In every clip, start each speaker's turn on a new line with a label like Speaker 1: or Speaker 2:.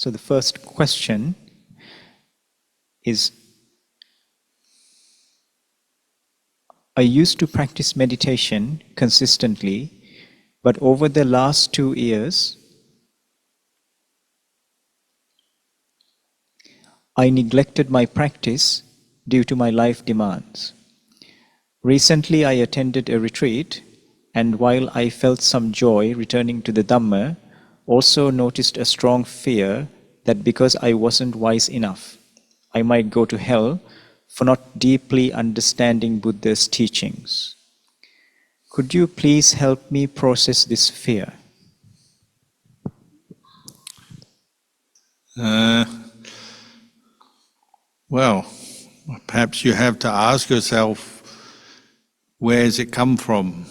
Speaker 1: So the first question is, I used to practice meditation consistently, but over the last 2 years, I neglected my practice due to my life demands. Recently, I attended a retreat, and while I felt some joy returning to the Dhamma, also noticed a strong fear that because I wasn't wise enough, I might go to hell for not deeply understanding Buddha's teachings. Could you please help me process this fear?
Speaker 2: Well, perhaps you have to ask yourself, where has it come from?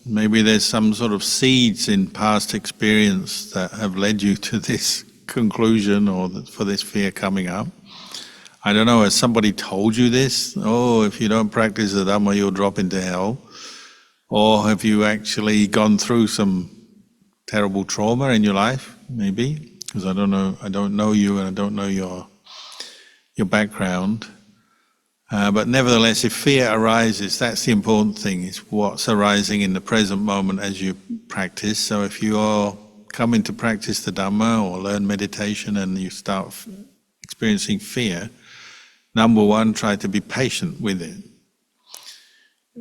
Speaker 2: Maybe there's some sort of seeds in past experience that have led you to this conclusion or for this fear coming up. I don't know, has somebody told you this? Oh, if you don't practice the Dhamma, you'll drop into hell. Or have you actually gone through some terrible trauma in your life? Maybe, because I don't know you and I don't know your background. But nevertheless, if fear arises, that's the important thing, is what's arising in the present moment as you practice. So if you are coming to practice the Dhamma or learn meditation and you start experiencing fear, number one, try to be patient with it.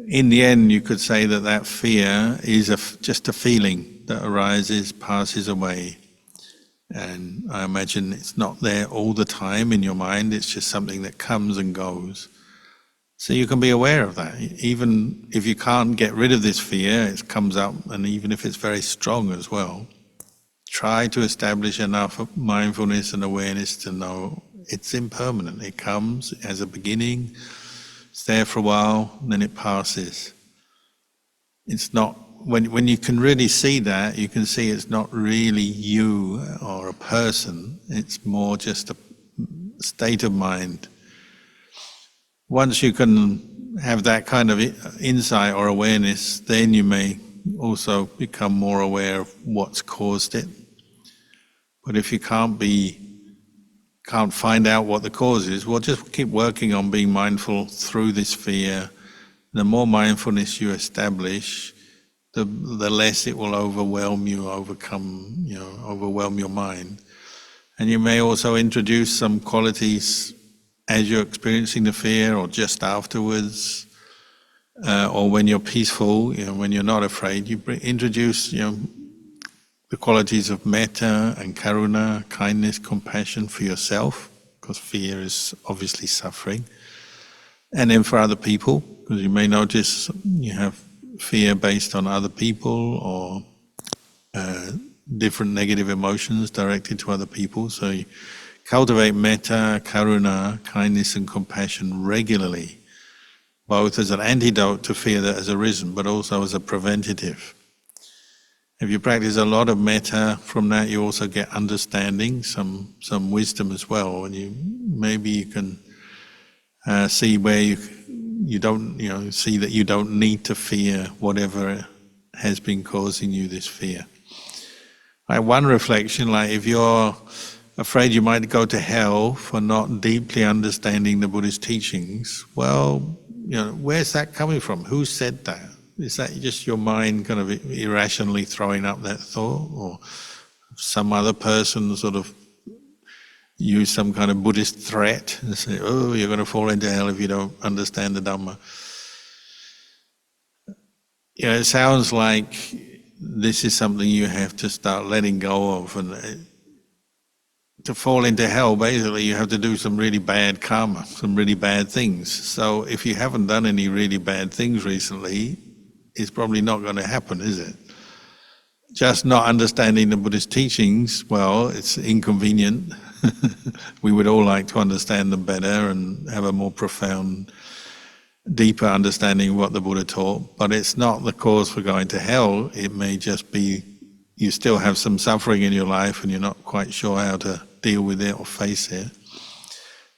Speaker 2: In the end, you could say that that fear is just a feeling that arises, passes away. And I imagine it's not there all the time in your mind, it's just something that comes and goes. So you can be aware of that. Even if you can't get rid of this fear, it comes up, and even if it's very strong as well, try to establish enough mindfulness and awareness to know it's impermanent. It comes as a beginning, it's there for a while, and then it passes. It's not, when you can really see that, you can see it's not really you or a person, it's more just a state of mind. Once you can have that kind of insight or awareness, then you may also become more aware of what's caused it. But if you can't find out what the cause is, well, just keep working on being mindful through this fear. The more mindfulness you establish, the less it will overwhelm you, overwhelm your mind. And you may also introduce some qualities as you're experiencing the fear, or just afterwards, or when you're peaceful, when you're not afraid, you introduce, the qualities of metta and karuna, kindness, compassion for yourself, because fear is obviously suffering, and then for other people, because you may notice you have fear based on other people or different negative emotions directed to other people. So you cultivate metta, karuna, kindness and compassion regularly, both as an antidote to fear that has arisen, but also as a preventative. If you practice a lot of metta, from that you also get understanding, some wisdom as well, and maybe you can see where you don't, see that you don't need to fear whatever has been causing you this fear. One reflection, like if you're afraid you might go to hell for not deeply understanding the Buddhist teachings, well, where's that coming from? Who said that? Is that just your mind kind of irrationally throwing up that thought, or some other person sort of use some kind of Buddhist threat and say, oh, you're going to fall into hell if you don't understand the Dhamma? It sounds like this is something you have to start letting go of, and to fall into hell, basically, you have to do some really bad karma, some really bad things. So if you haven't done any really bad things recently, it's probably not going to happen, is it? Just not understanding the Buddhist teachings, well, it's inconvenient. We would all like to understand them better and have a more profound, deeper understanding of what the Buddha taught, but it's not the cause for going to hell. It may just be you still have some suffering in your life and you're not quite sure how to deal with it or face it.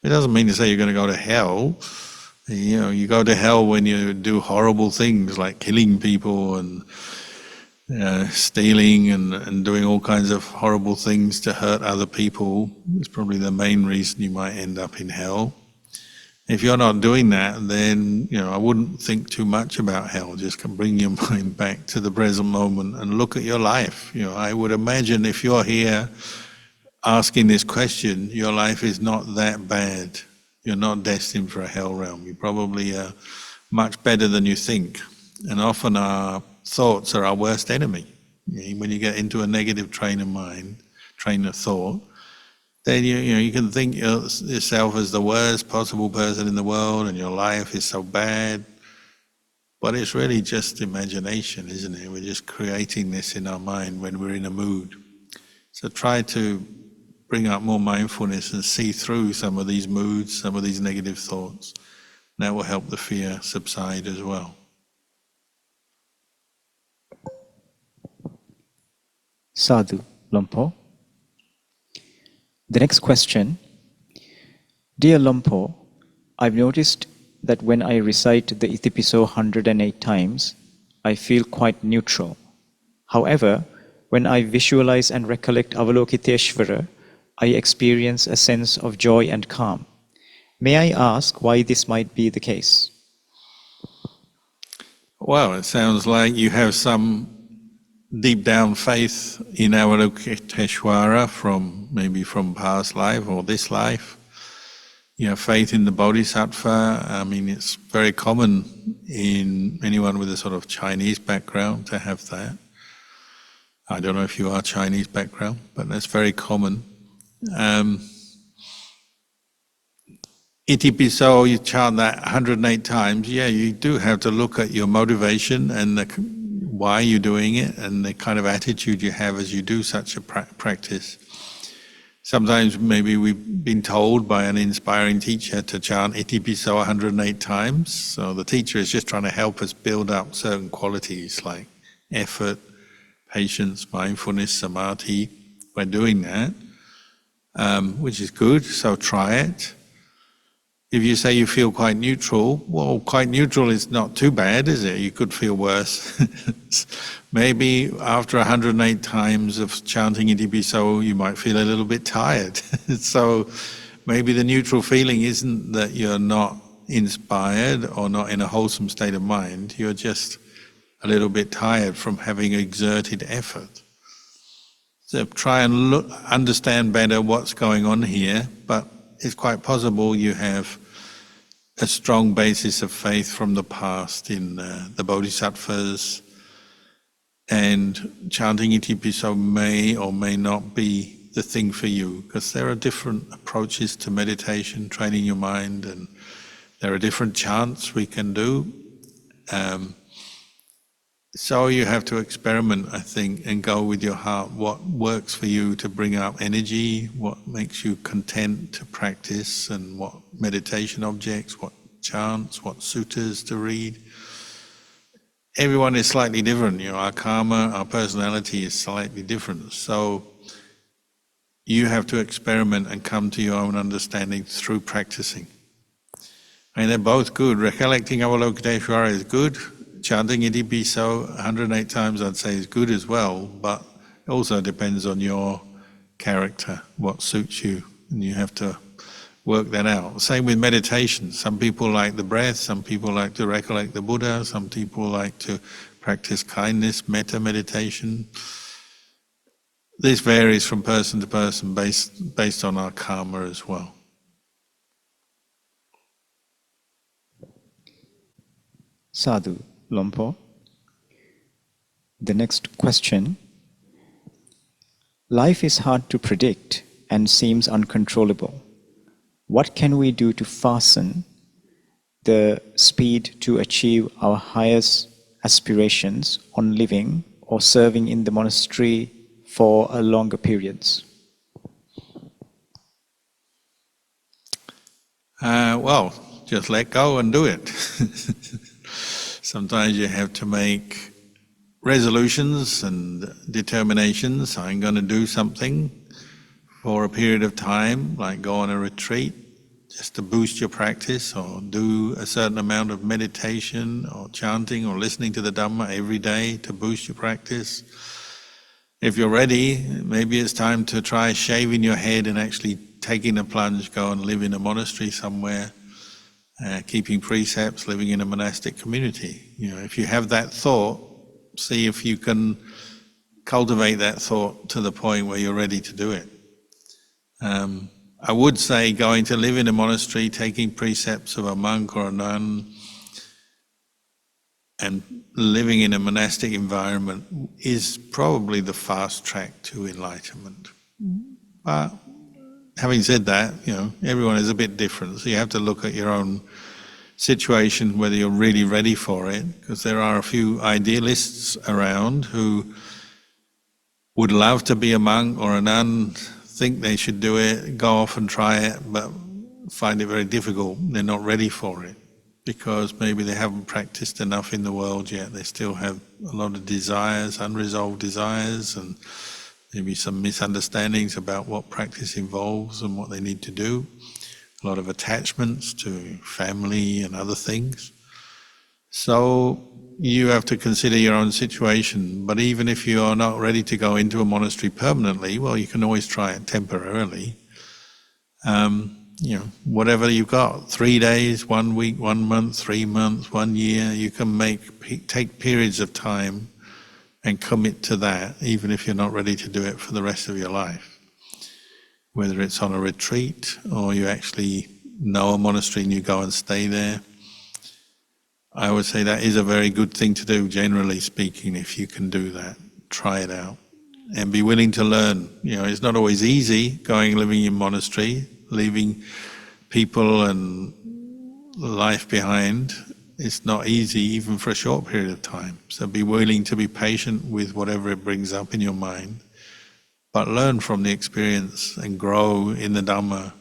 Speaker 2: It doesn't mean to say you're going to go to hell. You go to hell when you do horrible things like killing people and stealing and doing all kinds of horrible things to hurt other people is probably the main reason you might end up in hell. If you're not doing that, then I wouldn't think too much about hell. Just can bring your mind back to the present moment and look at your life. I would imagine if you're here asking this question, your life is not that bad. You're not destined for a hell realm. You probably are much better than you think. And often our thoughts are our worst enemy. When you get into a negative train of thought, then you can think yourself as the worst possible person in the world, and your life is so bad. But it's really just imagination, isn't it? We're just creating this in our mind when we're in a mood. So try to bring up more mindfulness and see through some of these moods, some of these negative thoughts. That will help the fear subside as well.
Speaker 1: Sadhu, Lompo. The next question. Dear Lompo, I've noticed that when I recite the Itipiso 108 times, I feel quite neutral. However, when I visualize and recollect Avalokiteshvara, I experience a sense of joy and calm. May I ask why this might be the case?
Speaker 2: Well, it sounds like you have some deep down faith in Avalokiteshvara maybe from past life or this life. You have faith in the Bodhisattva. I mean, it's very common in anyone with a sort of Chinese background to have that. I don't know if you are Chinese background, but that's very common. Itipiso, you chant that 108 times. Yeah, you do have to look at your motivation and why you're doing it and the kind of attitude you have as you do such a practice. Sometimes maybe we've been told by an inspiring teacher to chant Itipiso 108 times. So the teacher is just trying to help us build up certain qualities like effort, patience, mindfulness, samadhi by doing that, which is good, so try it. If you say you feel quite neutral, well, quite neutral is not too bad, is it? You could feel worse. Maybe after 108 times of chanting Itipiso, you might feel a little bit tired. So maybe the neutral feeling isn't that you're not inspired or not in a wholesome state of mind, you're just a little bit tired from having exerted effort. So try and understand better what's going on here, but it's quite possible you have a strong basis of faith from the past in the Bodhisattvas, and chanting Itipiso may or may not be the thing for you, because there are different approaches to meditation, training your mind, and there are different chants we can do. So you have to experiment, I think, and go with your heart. What works for you to bring up energy, what makes you content to practice, and what meditation objects, what chants, what suttas to read. Everyone is slightly different. Our karma, our personality is slightly different. So you have to experiment and come to your own understanding through practicing. I mean, they're both good. Recollecting Avalokiteshvara is good. Chanting Itipiso 108 times, I'd say, is good as well, but it also depends on your character, what suits you, and you have to work that out. Same with meditation. Some people like the breath, some people like to recollect the Buddha, some people like to practice kindness, metta meditation. This varies from person to person based on our karma as well.
Speaker 1: Sadhu, Lompo. The next question. Life is hard to predict and seems uncontrollable. What can we do to fasten the speed to achieve our highest aspirations on living or serving in the monastery for a longer periods?
Speaker 2: Well, just let go and do it. Sometimes you have to make resolutions and determinations. I'm going to do something for a period of time, like go on a retreat. just to boost your practice, or do a certain amount of meditation or chanting or listening to the Dhamma every day to boost your practice. If you're ready, maybe it's time to try shaving your head and actually taking the plunge, go and live in a monastery somewhere, keeping precepts, living in a monastic community. If you have that thought, see if you can cultivate that thought to the point where you're ready to do it. I would say going to live in a monastery, taking precepts of a monk or a nun, and living in a monastic environment is probably the fast track to enlightenment. But having said that, everyone is a bit different, so you have to look at your own situation, whether you're really ready for it, because there are a few idealists around who would love to be a monk or a nun, think they should do it, go off and try it, but find it very difficult. They're not ready for it because maybe they haven't practiced enough in the world yet. They still have a lot of desires, unresolved desires, and maybe some misunderstandings about what practice involves and what they need to do. A lot of attachments to family and other things. So you have to consider your own situation. But even if you are not ready to go into a monastery permanently, well, you can always try it temporarily. Whatever you've got, 3 days, 1 week, 1 month, 3 months, 1 year, you can take periods of time and commit to that, even if you're not ready to do it for the rest of your life. Whether it's on a retreat or you actually know a monastery and you go and stay there, I would say that is a very good thing to do, generally speaking. If you can do that, try it out and be willing to learn. It's not always easy going living in monastery, leaving people and life behind. It's not easy even for a short period of time. So be willing to be patient with whatever it brings up in your mind, but learn from the experience and grow in the Dhamma.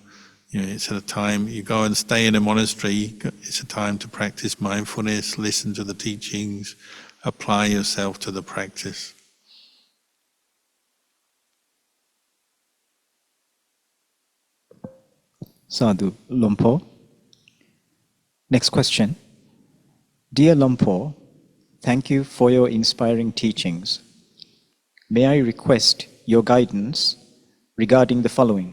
Speaker 2: It's at a time you go and stay in a monastery, it's a time to practice mindfulness, listen to the teachings, apply yourself to the practice.
Speaker 1: Sadhu, Lumpo. Next question. Dear Lumpo, thank you for your inspiring teachings. May I request your guidance regarding the following?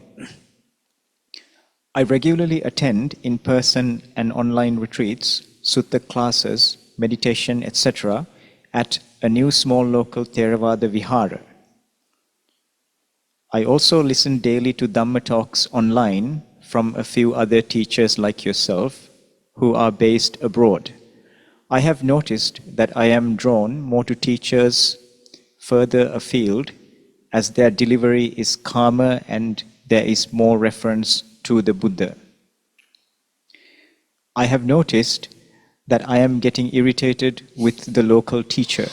Speaker 1: I regularly attend in-person and online retreats, sutta classes, meditation, etc. at a new small local Theravada Vihara. I also listen daily to Dhamma talks online from a few other teachers like yourself who are based abroad. I have noticed that I am drawn more to teachers further afield as their delivery is calmer and there is more reference to the Buddha. I have noticed that I am getting irritated with the local teacher.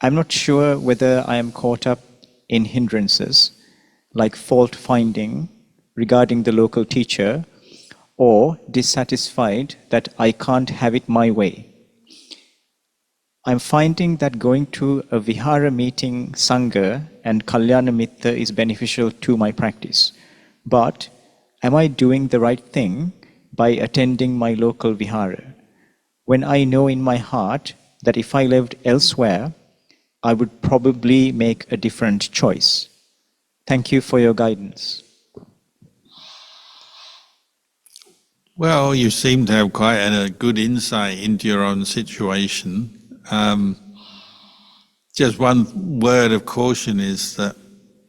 Speaker 1: I'm not sure whether I am caught up in hindrances like fault finding regarding the local teacher or dissatisfied that I can't have it my way. I'm finding that going to a Vihara meeting Sangha and Kalyana Mitta is beneficial to my practice. But am I doing the right thing by attending my local Vihara, when I know in my heart that if I lived elsewhere, I would probably make a different choice? Thank you for your guidance.
Speaker 2: Well, you seem to have quite a good insight into your own situation. Just one word of caution is that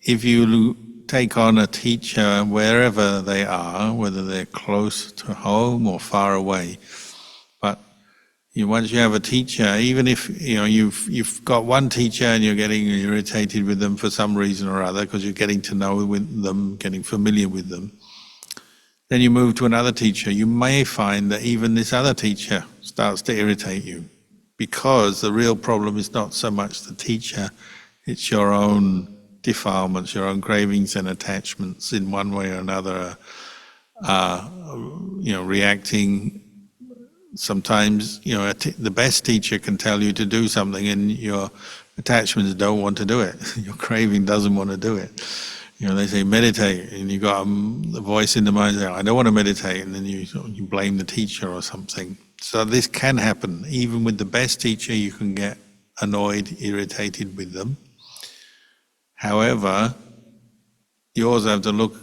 Speaker 2: if you take on a teacher wherever they are, whether they're close to home or far away, but once you have a teacher, even if you've got one teacher and you're getting irritated with them for some reason or other because you're getting to know them, getting familiar with them, then you move to another teacher, you may find that even this other teacher starts to irritate you, because the real problem is not so much the teacher, it's your own defilements, your own cravings and attachments in one way or another, reacting. Sometimes, the best teacher can tell you to do something and your attachments don't want to do it. Your craving doesn't want to do it. You know, they say meditate, and you got the voice in the mind saying, "I don't want to meditate," and then you blame the teacher or something. So this can happen. Even with the best teacher, you can get annoyed, irritated with them. However, you also have to look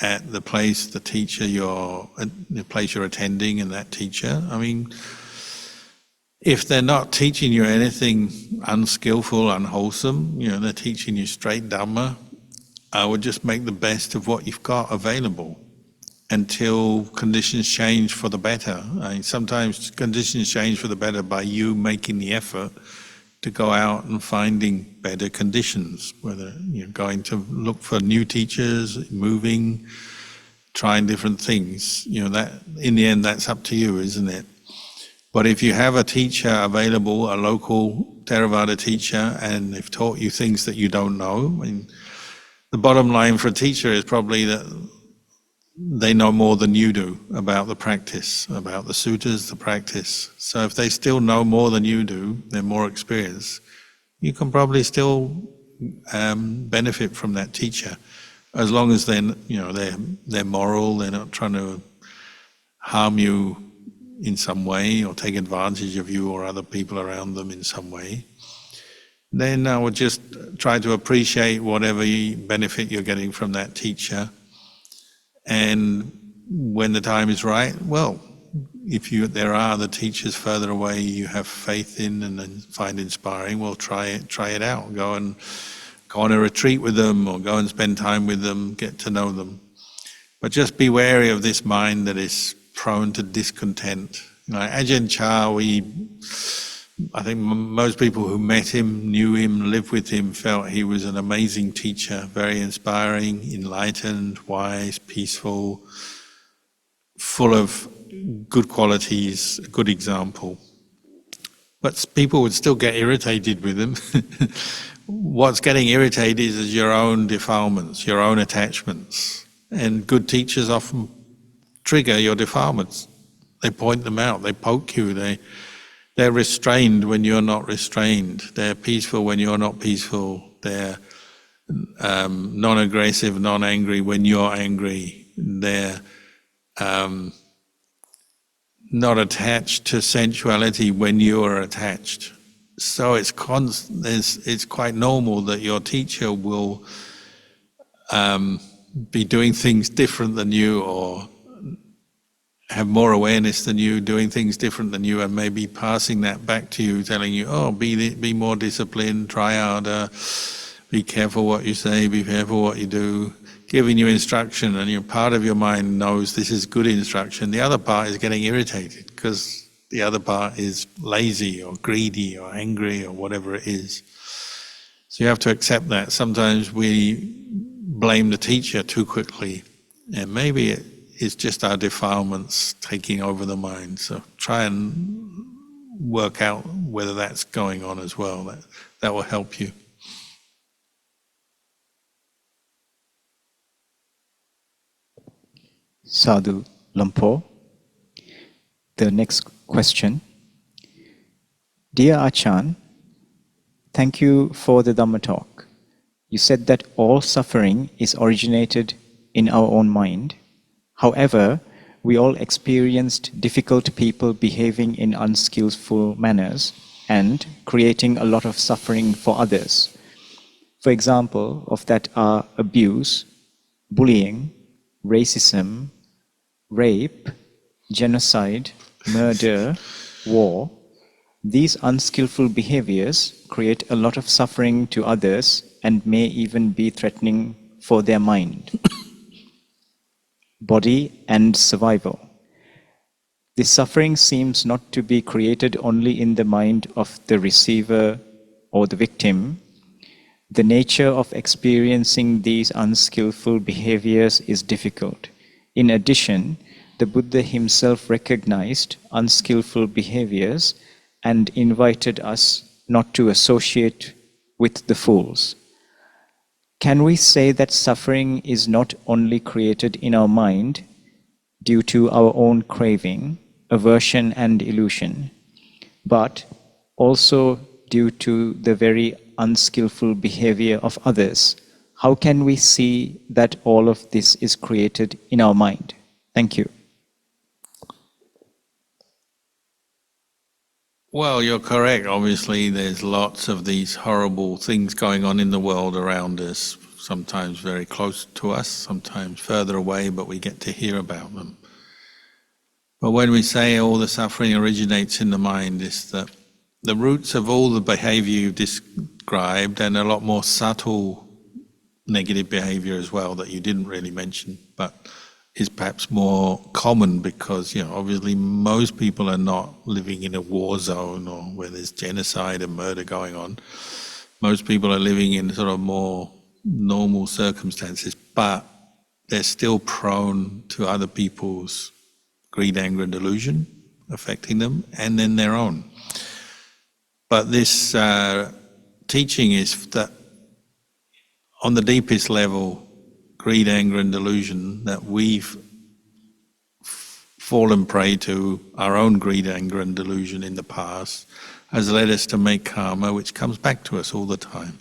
Speaker 2: at the place, the teacher the place you're attending, and that teacher. I mean, if they're not teaching you anything unskillful, unwholesome, you know, they're teaching you straight Dhamma, I would just make the best of what you've got available until conditions change for the better. I mean, sometimes conditions change for the better by you making the effort to go out and finding better conditions, whether you're going to look for new teachers, moving, trying different things. You know, that in the end, that's up to you, isn't it? But if you have a teacher available, a local Theravada teacher, and they've taught you things that you don't know, I mean, the bottom line for a teacher is probably that they know more than you do about the practice, about the suttas, the practice. So if they still know more than you do, they're more experienced, you can probably still benefit from that teacher, as long as they're moral, they're not trying to harm you in some way or take advantage of you or other people around them in some way. Then I would just try to appreciate whatever benefit you're getting from that teacher. And when the time is right, well, if there are other teachers further away you have faith in and find inspiring, well, try it out. Go on a retreat with them, or go and spend time with them, get to know them. But just be wary of this mind that is prone to discontent. You know, Ajahn Chah, I think most people who met him, knew him, lived with him, felt he was an amazing teacher, very inspiring, enlightened, wise, peaceful, full of good qualities, a good example. But people would still get irritated with him. What's getting irritated is your own defilements, your own attachments. And good teachers often trigger your defilements. They point them out, they poke you, they're restrained when you're not restrained. They're peaceful when you're not peaceful. They're non-aggressive, non-angry when you're angry. They're not attached to sensuality when you're attached. So it's quite normal that your teacher will be doing things different than you, or have more awareness than you, doing things different than you, and maybe passing that back to you, telling you, oh, be more disciplined, try harder, be careful what you say, be careful what you do, giving you instruction, and part of your mind knows this is good instruction. The other part is getting irritated because the other part is lazy or greedy or angry or whatever it is. So you have to accept that. Sometimes we blame the teacher too quickly, and maybe it's just our defilements taking over the mind. So try and work out whether that's going on as well. That will help you.
Speaker 1: Sadhu Lampo. The next question. Dear Achan, thank you for the Dhamma talk. You said that all suffering is originated in our own mind. However, we all experienced difficult people behaving in unskillful manners and creating a lot of suffering for others. For example, of that are abuse, bullying, racism, rape, genocide, murder, war. These unskillful behaviors create a lot of suffering to others and may even be threatening for their mind, body, and survival. This suffering seems not to be created only in the mind of the receiver or the victim. The nature of experiencing these unskillful behaviors is difficult. In addition, the Buddha himself recognized unskillful behaviors and invited us not to associate with the fools. Can we say that suffering is not only created in our mind due to our own craving, aversion, and illusion, but also due to the very unskillful behavior of others? how can we see that all of this is created in our mind? Thank you.
Speaker 2: Well, you're correct. Obviously, there's lots of these horrible things going on in the world around us, sometimes very close to us, sometimes further away, but we get to hear about them. But when we say all the suffering originates in the mind, it's that the roots of all the behavior you've described, and a lot more subtle negative behavior as well that you didn't really mention, but is perhaps more common because, obviously most people are not living in a war zone or where there's genocide and murder going on. Most people are living in sort of more normal circumstances, but they're still prone to other people's greed, anger, and delusion affecting them, and then their own. But this teaching is that on the deepest level, greed, anger, and delusion that we've fallen prey to, our own greed, anger, and delusion in the past, has led us to make karma, which comes back to us all the time.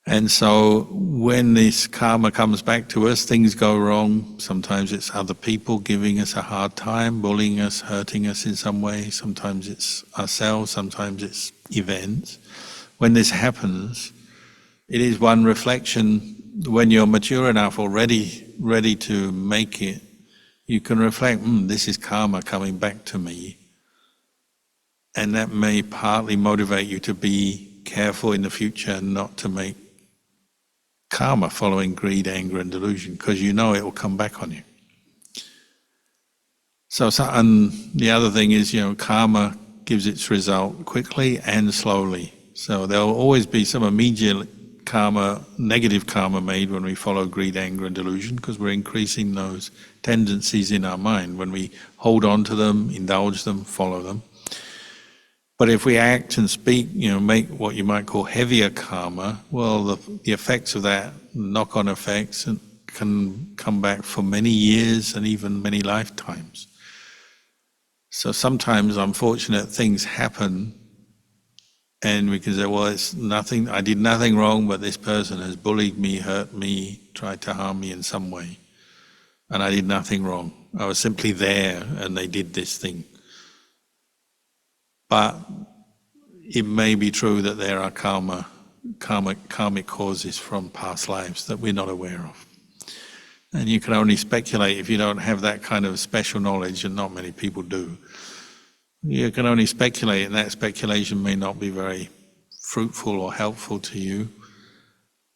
Speaker 2: And so when this karma comes back to us, things go wrong. Sometimes it's other people giving us a hard time, bullying us, hurting us in some way. Sometimes it's ourselves, sometimes it's events. When this happens, it is one reflection. When you're mature enough or ready to make it, you can reflect, this is karma coming back to me. And that may partly motivate you to be careful in the future not to make karma following greed, anger, and delusion, because you know it will come back on you. So, and the other thing is, karma gives its result quickly and slowly. So there will always be some immediate karma, negative karma made when we follow greed, anger, and delusion, because we're increasing those tendencies in our mind. When we hold on to them, indulge them, follow them. But if we act and speak, make what you might call heavier karma, well, the effects of that, knock-on effects, can come back for many years and even many lifetimes. So sometimes unfortunate things happen, and we can say, well, it's nothing, I did nothing wrong, but this person has bullied me, hurt me, tried to harm me in some way. And I did nothing wrong. I was simply there and they did this thing. But it may be true that there are karmic causes from past lives that we're not aware of. And you can only speculate if you don't have that kind of special knowledge, and not many people do. You can only speculate, and that speculation may not be very fruitful or helpful to you.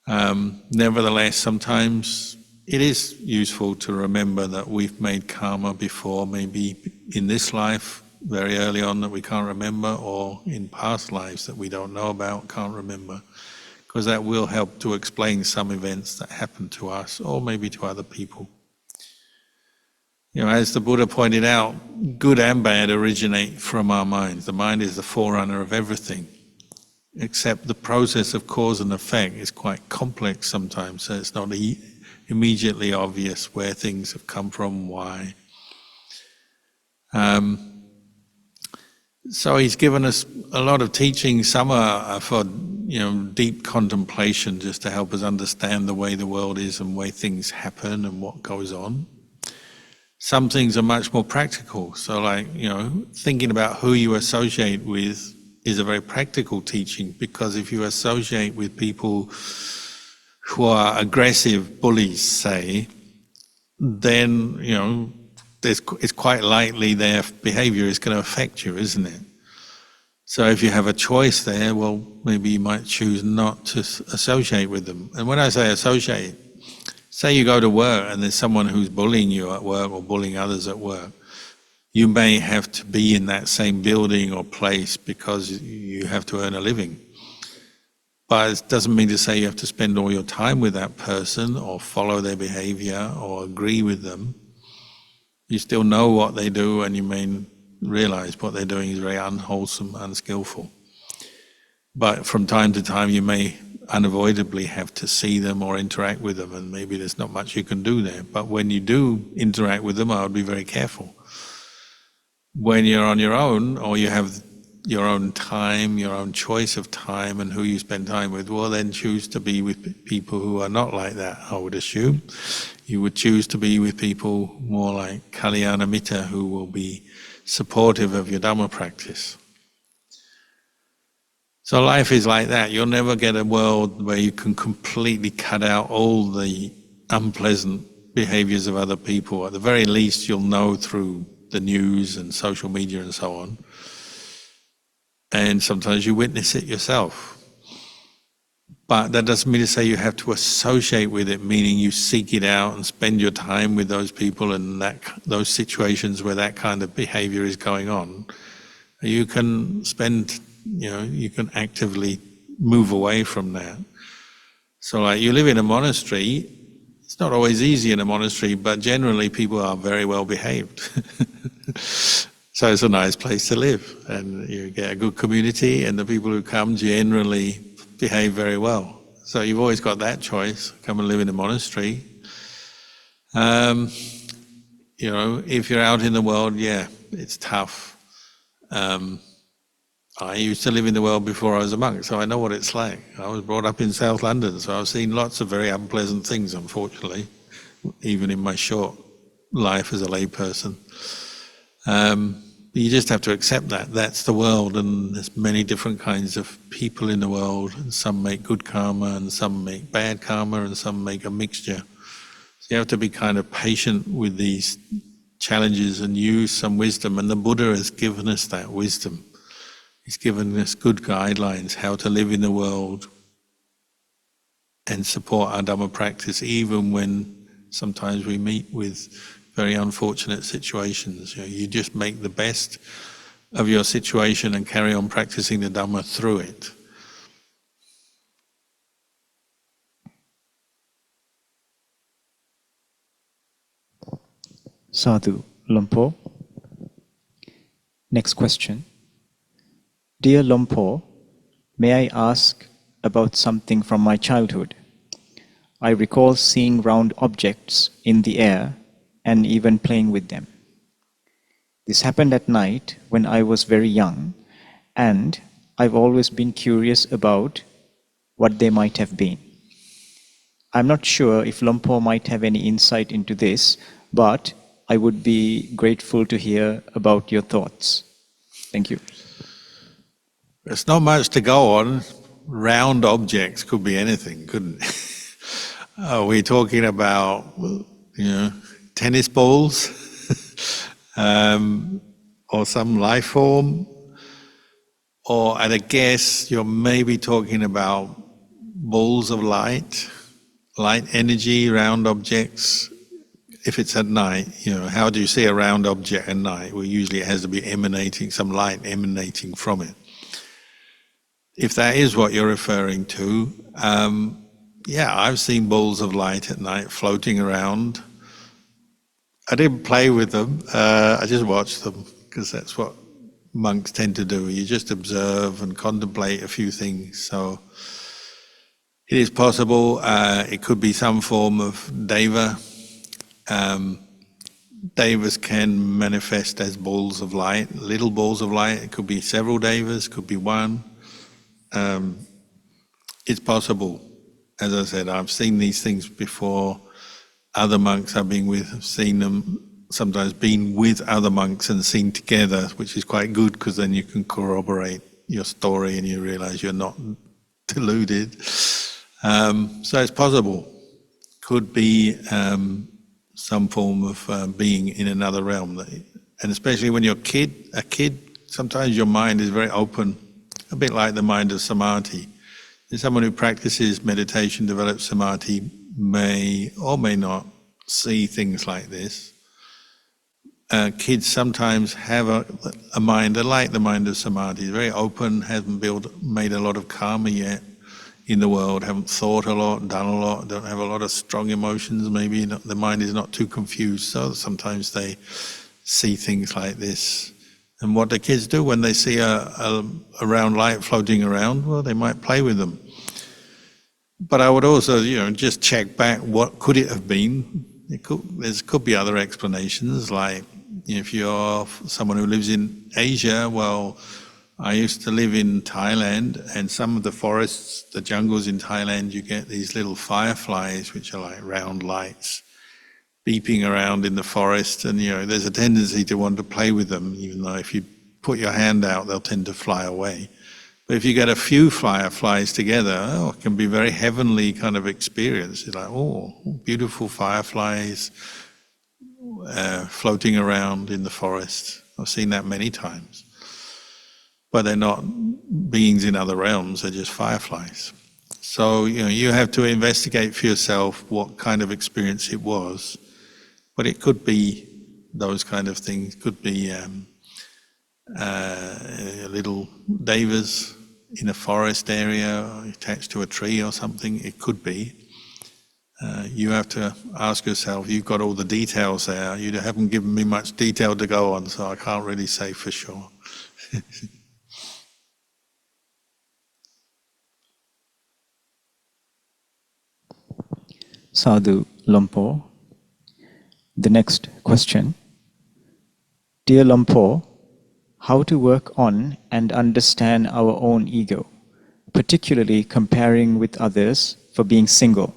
Speaker 2: Nevertheless, sometimes it is useful to remember that we've made karma before, maybe in this life, very early on, that we can't remember, or in past lives that we don't know about, can't remember, because that will help to explain some events that happen to us, or maybe to other people. As the Buddha pointed out, good and bad originate from our minds. The mind is the forerunner of everything, except the process of cause and effect is quite complex sometimes, so it's not immediately obvious where things have come from, why. So he's given us a lot of teaching. Some are for deep contemplation, just to help us understand the way the world is and the way things happen and what goes on. Some things are much more practical. So thinking about who you associate with is a very practical teaching, because if you associate with people who are aggressive bullies, say, then, it's quite likely their behavior is going to affect you, isn't it? So if you have a choice there, well, maybe you might choose not to associate with them. And when I say associate, say you go to work and there's someone who's bullying you at work or bullying others at work. You may have to be in that same building or place because you have to earn a living. But it doesn't mean to say you have to spend all your time with that person or follow their behavior or agree with them. You still know what they do, and you may realize what they're doing is very unwholesome, unskillful. But from time to time you may unavoidably have to see them or interact with them, and maybe there's not much you can do there. But when you do interact with them, I would be very careful. When you're on your own, or you have your own time, your own choice of time and who you spend time with, well then choose to be with people who are not like that, I would assume. You would choose to be with people more like Kalyana Mitta who will be supportive of your Dhamma practice. So life is like that. You'll never get a world where you can completely cut out all the unpleasant behaviors of other people. At the very least, you'll know through the news and social media and so on. And sometimes you witness it yourself. But that doesn't mean to say you have to associate with it, meaning you seek it out and spend your time with those people and those situations where that kind of behavior is going on. You can spend, you can actively move away from that. So like you live in a monastery, it's not always easy in a monastery, but generally people are very well behaved. So it's a nice place to live, and you get a good community, and the people who come generally behave very well. So you've always got that choice, come and live in a monastery. If you're out in the world, yeah, it's tough. I used to live in the world before I was a monk, so I know what it's like. I was brought up in South London, so I've seen lots of very unpleasant things, unfortunately, even in my short life as a layperson. You just have to accept that. That's the world, and there's many different kinds of people in the world, and some make good karma, and some make bad karma, and some make a mixture. So you have to be kind of patient with these challenges and use some wisdom, and the Buddha has given us that wisdom. He's given us good guidelines how to live in the world and support our Dhamma practice, even when sometimes we meet with very unfortunate situations. You just make the best of your situation and carry on practicing the Dhamma through it.
Speaker 1: Sadhu, Lompo. Next question. Dear Lompo, may I ask about something from my childhood? I recall seeing round objects in the air and even playing with them. This happened at night when I was very young, and I've always been curious about what they might have been. I'm not sure if Lompo might have any insight into this, but I would be grateful to hear about your thoughts. Thank you.
Speaker 2: There's not much to go on. Round objects could be anything, couldn't it? Are we talking about, tennis balls? Or some life form? Or at a guess, you're maybe talking about balls of light energy, round objects. If it's at night, how do you see a round object at night? Well, usually it has to be emanating, some light emanating from it. If that is what you're referring to, I've seen balls of light at night floating around. I didn't play with them, I just watched them, because that's what monks tend to do. You just observe and contemplate a few things. So it is possible, it could be some form of deva. Devas can manifest as balls of light, little balls of light. It could be several devas, could be one. It's possible. As I said, I've seen these things before. Other monks I've been with have seen them, sometimes been with other monks and seen together, which is quite good, because then you can corroborate your story and you realize you're not deluded. So it's possible. Could be some form of being in another realm. And especially when you're a kid, sometimes your mind is very open, a bit like the mind of samadhi. And someone who practices meditation, develops samadhi, may or may not see things like this. Kids sometimes have a mind like the mind of samadhi, very open, hasn't made a lot of karma yet in the world, haven't thought a lot, done a lot, don't have a lot of strong emotions, maybe the mind is not too confused, so sometimes they see things like this. And what do kids do when they see a round light floating around? Well, they might play with them. But I would also, just check back, what could it have been? There could be other explanations, like if you're someone who lives in Asia, well, I used to live in Thailand, and some of the forests, the jungles in Thailand, you get these little fireflies, which are like round lights, beeping around in the forest, and there's a tendency to want to play with them, even though if you put your hand out, they'll tend to fly away. But if you get a few fireflies together, it can be a very heavenly kind of experience. It's like, oh, beautiful fireflies floating around in the forest. I've seen that many times. But they're not beings in other realms, they're just fireflies. So, you have to investigate for yourself what kind of experience it was. But it could be those kind of things. It could be little devas in a forest area attached to a tree or something. It could be. You have to ask yourself, you've got all the details there. You haven't given me much detail to go on, so I can't really say for sure.
Speaker 1: Sadhu Lumpo. The next question. Dear Lumpo, how to work on and understand our own ego, particularly comparing with others for being single.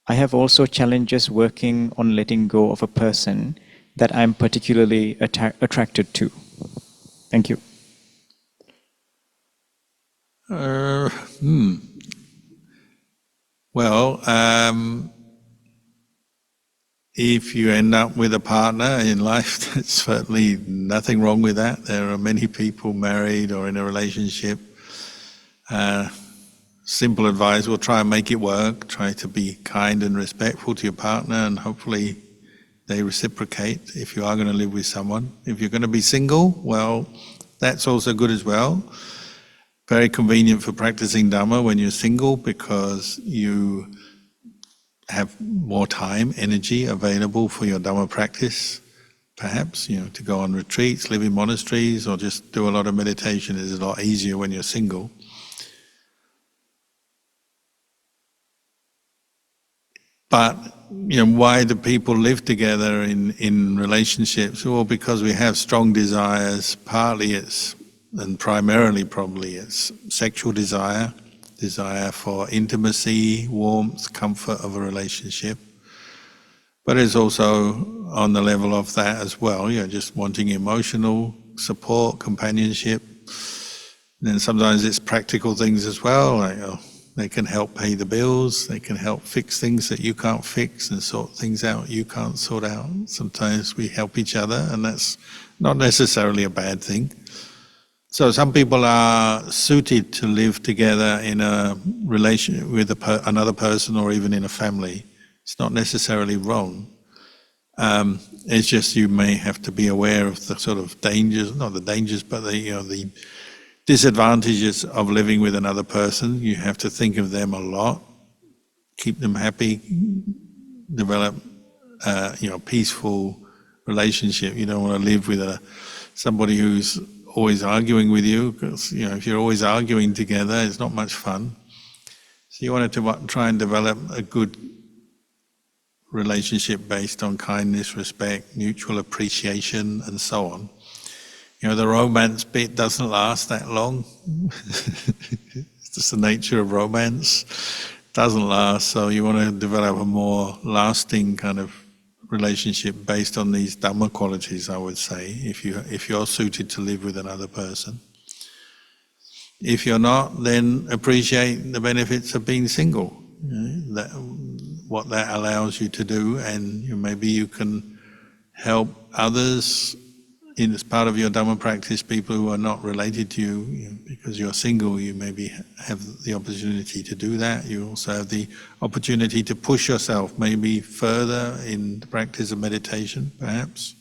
Speaker 1: I have also challenges working on letting go of a person that I'm particularly attracted to. Thank you.
Speaker 2: Well, if you end up with a partner in life, there's certainly nothing wrong with that. There are many people married or in a relationship. Simple advice, we'll try and make it work. Try to be kind and respectful to your partner, and hopefully they reciprocate if you are going to live with someone. If you're going to be single, well, that's also good as well. Very convenient for practicing Dhamma when you're single, because you have more time, energy available for your Dhamma practice. Perhaps, to go on retreats, live in monasteries, or just do a lot of meditation is a lot easier when you're single. But, why do people live together in relationships? Well, because we have strong desires. Partly and primarily probably it's sexual desire for intimacy, warmth, comfort of a relationship. But it's also on the level of that as well, just wanting emotional support, companionship. And then sometimes it's practical things as well, like they can help pay the bills, they can help fix things that you can't fix and sort things out you can't sort out. Sometimes we help each other, and that's not necessarily a bad thing. So some people are suited to live together in a relation with another person, or even in a family. It's not necessarily wrong. It's just you may have to be aware of the sort of dangers, not the dangers, but the disadvantages of living with another person. You have to think of them a lot, keep them happy, develop a peaceful relationship. You don't want to live with somebody who's always arguing with you, because if you're always arguing together, it's not much fun. So you want to try and develop a good relationship based on kindness, respect, mutual appreciation, and so on. The romance bit doesn't last that long. It's just the nature of romance. It doesn't last, so you want to develop a more lasting kind of relationship based on these Dhamma qualities, I would say, if you're suited to live with another person. If you're not, then appreciate the benefits of being single, what that allows you to do, and maybe you can help others as part of your Dhamma practice, people who are not related to you, because you're single, you maybe have the opportunity to do that. You also have the opportunity to push yourself maybe further in the practice of meditation, perhaps.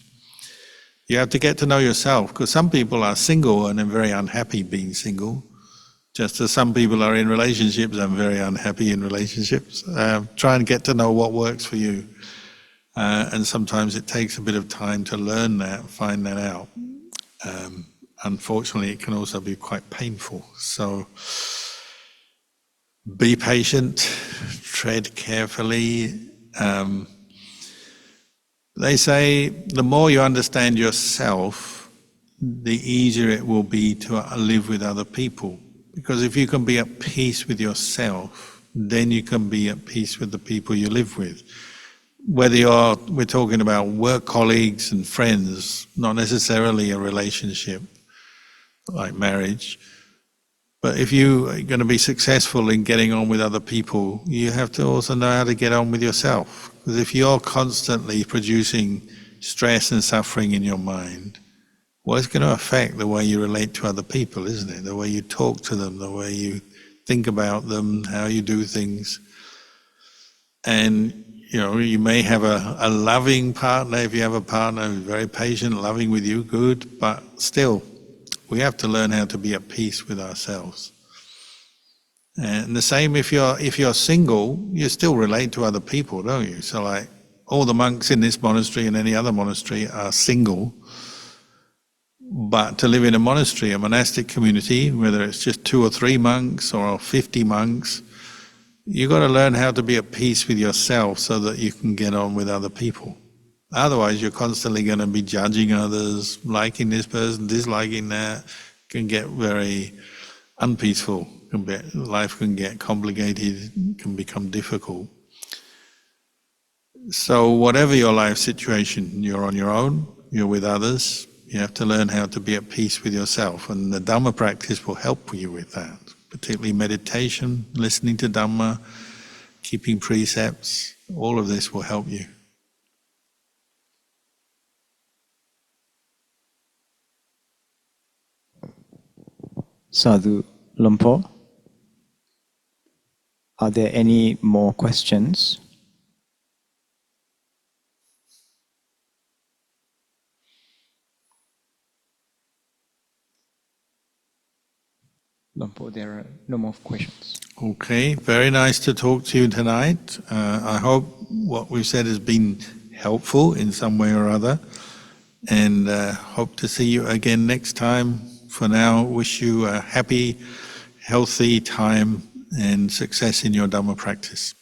Speaker 2: You have to get to know yourself, because some people are single and are very unhappy being single, just as some people are in relationships and very unhappy in relationships. Try and get to know what works for you. And sometimes it takes a bit of time to learn that, find that out. Unfortunately, it can also be quite painful. So be patient, tread carefully. They say the more you understand yourself, the easier it will be to live with other people. Because if you can be at peace with yourself, then you can be at peace with the people you live with. Whether we're talking about work colleagues and friends, not necessarily a relationship like marriage. But if you are going to be successful in getting on with other people, you have to also know how to get on with yourself. Because if you're constantly producing stress and suffering in your mind, well, it's going to affect the way you relate to other people, isn't it? The way you talk to them, the way you think about them, how you do things. And, you may have a loving partner. If you have a partner who's very patient, loving with you, good. But still, we have to learn how to be at peace with ourselves. And the same if you're single, you still relate to other people, don't you? So like all the monks in this monastery and any other monastery are single. But to live in a monastery, a monastic community, whether it's just 2 or 3 monks or 50 monks, you've got to learn how to be at peace with yourself so that you can get on with other people. Otherwise, you're constantly going to be judging others, liking this person, disliking that. Can get very unpeaceful. Life can get complicated, can become difficult. So whatever your life situation, you're on your own, you're with others, you have to learn how to be at peace with yourself. And the Dhamma practice will help you with that, particularly meditation, listening to Dhamma, keeping precepts. All of this will help you.
Speaker 1: Sadhu Lumpur. Are there any more questions? Lumpur, there are no more questions.
Speaker 2: Okay, very nice to talk to you tonight. I hope what we've said has been helpful in some way or other, and hope to see you again next time. For now, wish you a happy, healthy time and success in your Dhamma practice.